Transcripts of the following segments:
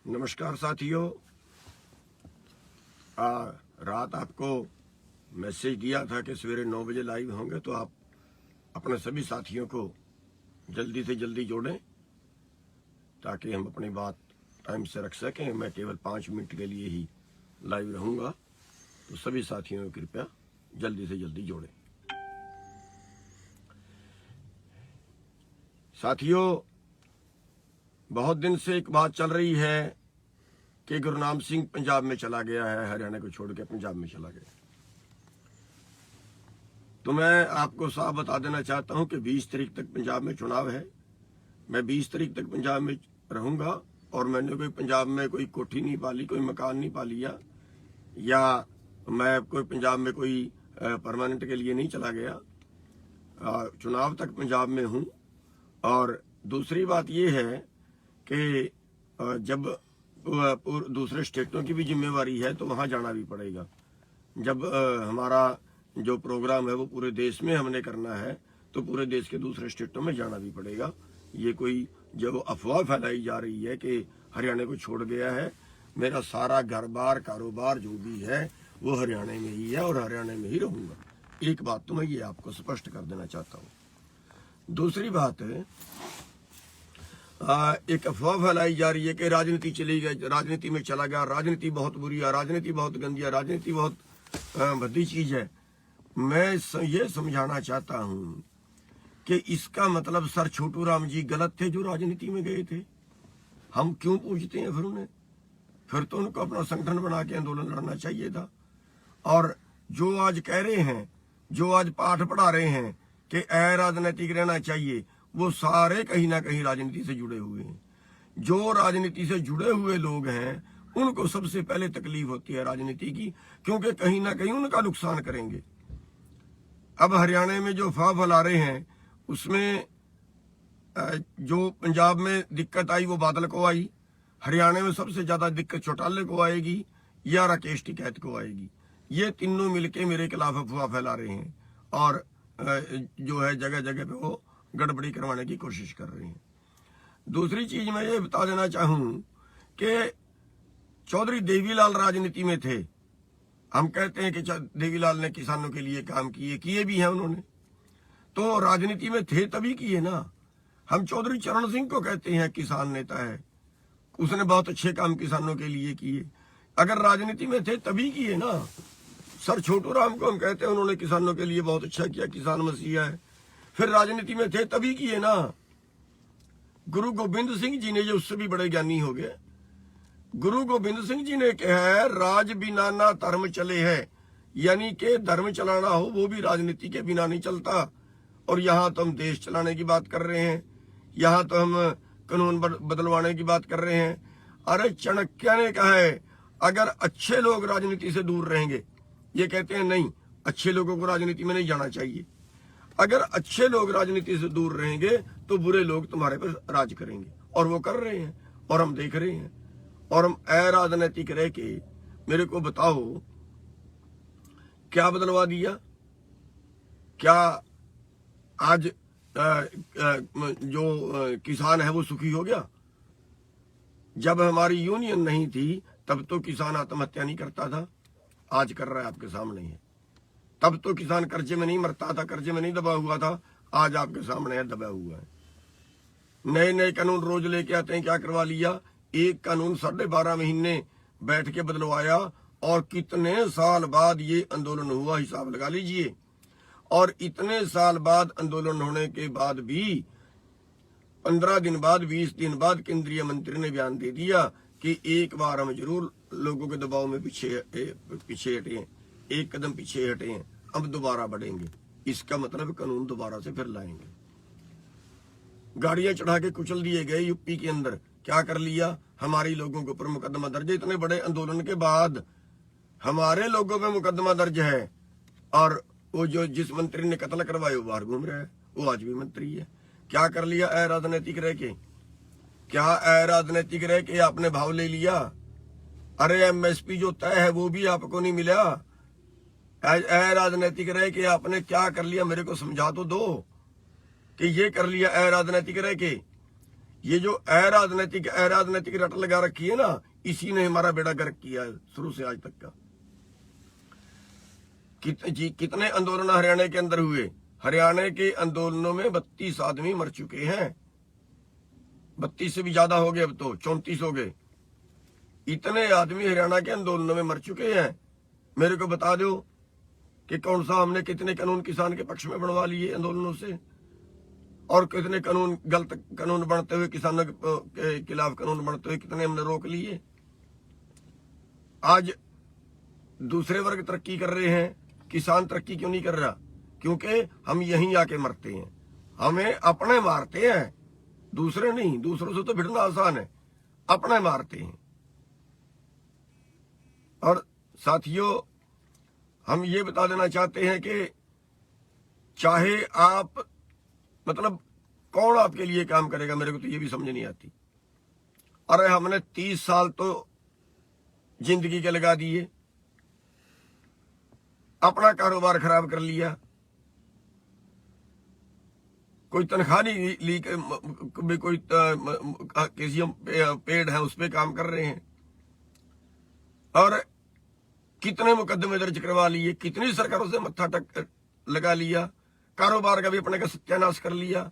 नमस्कार साथियों। रात आपको मैसेज दिया था कि सवेरे 9 बजे लाइव होंगे, तो आप अपने सभी साथियों को जल्दी से जल्दी जोड़ें ताकि हम अपनी बात टाइम से रख सकें। मैं केवल 5 मिनट के लिए ही लाइव रहूँगा, तो सभी साथियों को कृपया जल्दी से जल्दी जोड़ें। साथियों, बहुत दिन से एक बात चल रही है कि गुरनाम सिंह पंजाब में चला गया है, हरियाणा को छोड़ के पंजाब में चला गया। तो मैं आपको साफ बता देना चाहता हूं कि 20 तारीख तक पंजाब में चुनाव है। मैं 20 तारीख तक पंजाब में रहूंगा और मैंने कोई पंजाब में कोई कोठी नहीं पाली, कोई मकान नहीं पा लिया, या मैं कोई पंजाब में कोई परमानेंट के लिए नहीं चला गया। चुनाव तक पंजाब में हूं। और दूसरी बात यह है कि जब दूसरे स्टेटों की भी जिम्मेवारी है तो वहां जाना भी पड़ेगा। जब हमारा जो प्रोग्राम है वो पूरे देश में हमने करना है तो पूरे देश के दूसरे स्टेटों में जाना भी पड़ेगा। ये कोई जो अफवाह फैलाई जा रही है कि हरियाणा को छोड़ गया है, मेरा सारा घर बार कारोबार जो भी है वो हरियाणा में ही है और हरियाणा में ही रहूंगा। एक बात तो मैं ये आपको स्पष्ट कर देना चाहता हूँ। दूसरी बात है, एक अफवाह फैलाई जा रही है कि राजनीति चली गई, राजनीति में चला गया, राजनीति बहुत बुरी है, राजनीति बहुत गंदी है, राजनीति बहुत भद्दी चीज है। मैं ये समझाना चाहता हूं कि इसका मतलब सर छोटू राम जी गलत थे जो राजनीति में गए थे। हम क्यों पूछते हैं फिर उन्हें? फिर तो उनको अपना संगठन बना के आंदोलन लड़ना चाहिए था। और जो आज कह रहे हैं, जो आज पाठ पढ़ा रहे हैं कि अराजनीतिक रहना चाहिए, वो सारे कहीं ना कहीं राजनीति से जुड़े हुए हैं। जो राजनीति से जुड़े हुए लोग हैं उनको सबसे पहले तकलीफ होती है राजनीति की, क्योंकि कहीं ना कहीं उनका नुकसान करेंगे। अब हरियाणा में जो अफवाह फैला रहे हैं उसमें जो पंजाब में दिक्कत आई वो बादल को आई, हरियाणा में सबसे ज्यादा दिक्कत चौटाले को आएगी या राकेश टिकैत को आएगी। ये तीनों मिलके मेरे खिलाफ अफवाह फैला रहे हैं और जो है जगह जगह पे वो गड़बड़ी करवाने की कोशिश कर रहे हैं। दूसरी चीज मैं ये बता देना चाहूं कि चौधरी देवीलाल राजनीति में थे। हम कहते हैं कि देवीलाल ने किसानों के लिए काम किए भी हैं उन्होंने, तो राजनीति में थे तभी किए ना। हम चौधरी चरण सिंह को कहते हैं किसान नेता है, उसने बहुत अच्छे काम किसानों के लिए किए। अगर राजनीति में थे तभी किए ना। सर छोटू राम को हम कहते हैं उन्होंने किसानों के लिए बहुत अच्छा किया, किसान मसीहा है, फिर राजनीति में थे तभी किए ना। गुरु गोबिंद सिंह जी ने, जो उससे भी बड़े ज्ञानी हो गए, गुरु गोबिंद सिंह जी ने कहा है राज बिना ना धर्म चले है, यानी कि धर्म चलाना हो वो भी राजनीति के बिना नहीं चलता। और यहाँ तो हम देश चलाने की बात कर रहे हैं, यहाँ तो हम कानून बदलवाने की बात कर रहे हैं। अरे चाणक्य ने कहा है अगर अच्छे लोग राजनीति से दूर रहेंगे, ये कहते हैं नहीं, अच्छे लोगों को राजनीति में नहीं जाना चाहिए। अगर अच्छे लोग राजनीति से दूर रहेंगे तो बुरे लोग तुम्हारे पर राज करेंगे, और वो कर रहे हैं और हम देख रहे हैं। और हम अराजनीतिक रह के मेरे को बताओ क्या बदलवा दिया? क्या आज जो किसान है वो सुखी हो गया? जब हमारी यूनियन नहीं थी तब तो किसान आत्महत्या नहीं करता था, आज कर रहा है, आपके सामने है। तब तो किसान कर्जे में नहीं मरता था, कर्जे में नहीं दबा हुआ था, आज आपके सामने है, दबा हुआ है। नए नए कानून रोज लेके आते हैं। क्या करवा लिया? एक कानून 12.5 महीने बैठ के बदलवाया, और कितने साल बाद ये आंदोलन हुआ, हिसाब लगा लीजिए। और इतने साल बाद आंदोलन होने के बाद भी 15 दिन बाद, 20 दिन बाद केंद्रीय मंत्री ने बयान दे दिया कि एक बार हम जरूर लोगों के दबाव में पीछे हटे, एक कदम पीछे हटे हैं, अब दोबारा बढ़ेंगे। इसका मतलब कानून दोबारा से फिर लाएंगे। गाड़ियां चढ़ा के कुचल दिए गए यूपी के अंदर। क्या कर लिया? हमारे लोगों के ऊपर मुकदमा दर्ज है। इतने बड़े आंदोलन के बाद हमारे लोगों पे मुकदमा दर्ज है, और वो जो जिस मंत्री ने कत्ल करवाया वो बाहर घूम रहा है, वो आज भी मंत्री है। क्या कर लिया? अराजनीतिक रह के, क्या अराजनीतिक रह के आपने भाव ले लिया? अरे एमएसपी जो तय है वो भी आपको नहीं मिला। अराजनीतिक रह के आपने क्या कर लिया? मेरे को समझा तो दो कि ये कर लिया अराजनीतिक रह के। ये जो अराजनैतिक रट लगा रखी है ना, इसी ने हमारा बेड़ा गर्क किया है शुरू से आज तक का। कितने आंदोलन हरियाणा के अंदर हुए? हरियाणा के आंदोलनों में 32 आदमी मर चुके हैं। 32 से भी ज्यादा हो गए, अब तो 34 हो गए। इतने आदमी हरियाणा के आंदोलनों में मर चुके हैं। मेरे को बता दो कि कौन सा हमने कितने कानून किसान के पक्ष में बनवा लिए आंदोलनों से, और कितने कानून गलत कानून बनते हुए, किसानों के खिलाफ कानून बनते हुए कितने हमने रोक लिए। आज दूसरे वर्ग तरक्की कर रहे हैं, किसान तरक्की क्यों नहीं कर रहा? क्योंकि हम यहीं आके मरते हैं, हमें अपने मारते हैं, दूसरे नहीं। दूसरों से तो भिड़ना आसान है, अपने मारते हैं। और साथियों, हम ये बता देना चाहते हैं कि चाहे आप, मतलब कौन आपके लिए काम करेगा, मेरे को तो ये भी समझ नहीं आती। अरे हमने 30 साल तो जिंदगी के लगा दिए, अपना कारोबार खराब कर लिया, कोई तनख्वाह नहीं ली, कोई किसी हम पेड है उस पर काम कर रहे हैं, और कितने मुकदमे दर्ज करवा लिए, कितनी सरकारों से मत्था टक लगा लिया, कारोबार का भी अपने का सत्यानाश कर लिया।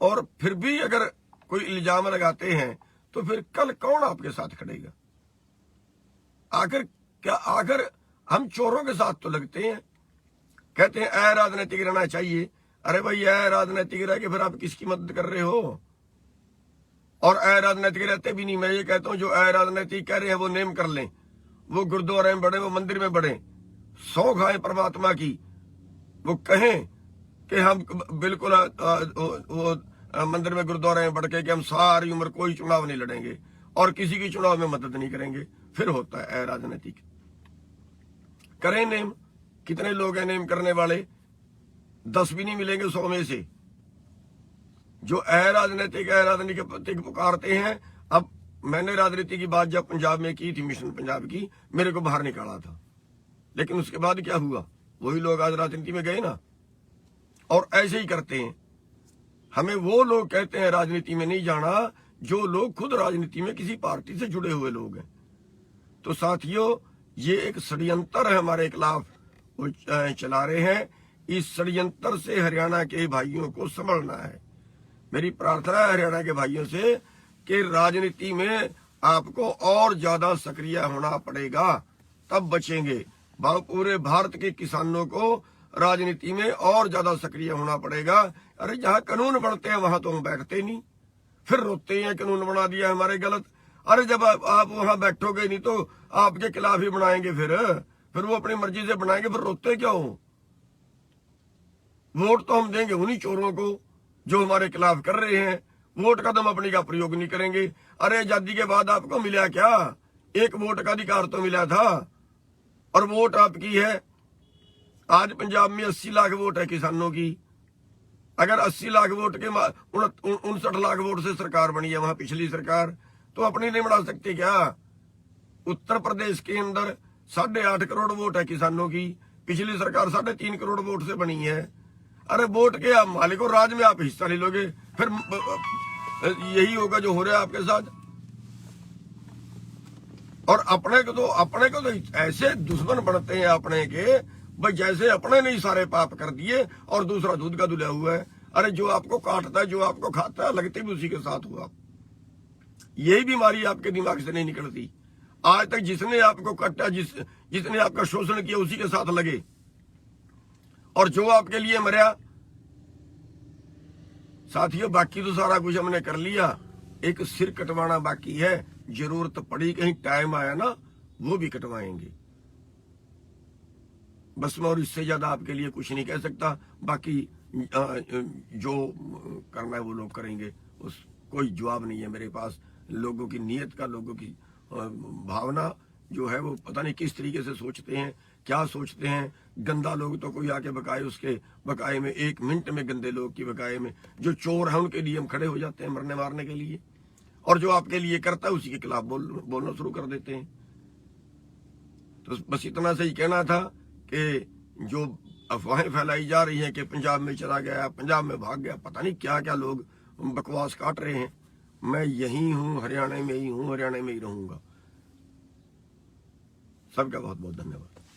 और फिर भी अगर कोई इल्जाम लगाते हैं तो फिर कल कौन आपके साथ खड़ेगा? आखिर हम चोरों के साथ तो लगते हैं। कहते हैं अराजनैतिक रहना चाहिए। अरे भाई, अराजनैतिक रह के फिर आप किसकी मदद कर रहे हो? और अराजनैतिक रहते भी नहीं। मैं ये कहता हूं, जो अराजनैतिक कह रहे हैं वो नेम कर लें, वो गुरुद्वारे में बढ़े, वो मंदिर में बढ़े, सौ खाएं परमात्मा की, वो कहें कि हम बिल्कुल वो मंदिर में गुरुद्वारे में बढ़ के कि हम सारी उम्र कोई चुनाव नहीं लड़ेंगे और किसी की चुनाव में मदद नहीं करेंगे, फिर होता है अराजनैतिक। करें नेम। कितने लोग हैं नेम करने वाले? 10 भी नहीं मिलेंगे 100 में से जो अराजनैतिक पुकारते हैं। अब मैंने राजनीति की बात जब पंजाब में की थी, मिशन पंजाब की, मेरे को बाहर निकाला था, लेकिन उसके बाद क्या हुआ? वही लोग आज राजनीति में गए ना, और ऐसे ही करते हैं। हमें वो लोग कहते हैं राजनीति में नहीं जाना जो लोग खुद राजनीति में किसी पार्टी से जुड़े हुए लोग हैं। तो साथियों, ये एक षड्यंत्र है हमारे खिलाफ वो चला रहे हैं। इस षड्यंत्र से हरियाणा के भाइयों को संभलना है। मेरी प्रार्थना है हरियाणा के भाइयों से कि राजनीति में आपको और ज्यादा सक्रिय होना पड़ेगा, तब बचेंगे। पूरे भारत के किसानों को राजनीति में और ज्यादा सक्रिय होना पड़ेगा। अरे जहां कानून बनते हैं वहां तो हम बैठते नहीं, फिर रोते हैं कानून बना दिया हमारे गलत। अरे जब आप वहां बैठोगे नहीं तो आपके खिलाफ ही बनाएंगे, फिर वो अपनी मर्जी से बनाएंगे, फिर रोते क्या हो? वोट तो हम देंगे उन्हीं चोरों को जो हमारे खिलाफ कर रहे हैं। वोट का तो हम अपनी का प्रयोग नहीं करेंगे। अरे आजादी के बाद आपको मिला क्या? एक वोट का अधिकार तो मिला था, और वोट आपकी है। आज पंजाब में 80 लाख वोट है किसानों की। अगर 80 लाख वोट के 59 लाख वोट से सरकार बनी है वहां पिछली सरकार, तो अपनी नहीं बना सकती क्या? उत्तर प्रदेश के अंदर 8.5 करोड़ वोट है किसानों की, पिछली सरकार 3.5 करोड़ वोट से बनी है। अरे वोट के आप मालिक हो, राज में आप हिस्सा नहीं लोगे, फिर यही होगा जो हो रहा है आपके साथ। और अपने को तो ऐसे दुश्मन बनते हैं अपने के, भाई जैसे अपने ने ही सारे पाप कर दिए और दूसरा दूध का दुला हुआ है। अरे जो आपको काटता है, जो आपको खाता है, लगते भी उसी के साथ हुआ। यही बीमारी आपके दिमाग से नहीं निकलती। आज तक जिसने आपको काटा, जिसने आपका शोषण किया, उसी के साथ लगे, और जो आपके लिए मरा। साथियों, बाकी तो सारा कुछ हमने कर लिया, एक सिर कटवाना बाकी है। जरूरत पड़ी, कहीं टाइम आया ना, वो भी कटवाएंगे। बस मैं और इससे ज्यादा आपके लिए कुछ नहीं कह सकता। बाकी जो करना है वो लोग करेंगे, उस कोई जवाब नहीं है मेरे पास। लोगों की नीयत का, लोगों की भावना जो है वो पता नहीं किस तरीके से सोचते हैं, क्या सोचते हैं। गंदा लोग तो कोई आके बकाए, उसके बकाए में 1 मिनट में, गंदे लोग की बकाए में, जो चोर है उनके लिए हम खड़े हो जाते हैं मरने मारने के लिए, और जो आपके लिए करता है उसी के खिलाफ बोलना शुरू कर देते हैं। तो बस इतना सही कहना था कि जो अफवाहें फैलाई जा रही हैं कि पंजाब में चला गया, पंजाब में भाग गया, पता नहीं क्या क्या लोग बकवास काट रहे हैं, मैं यही हूँ, हरियाणा में ही हूँ, हरियाणा में ही रहूंगा। सबका बहुत बहुत धन्यवाद।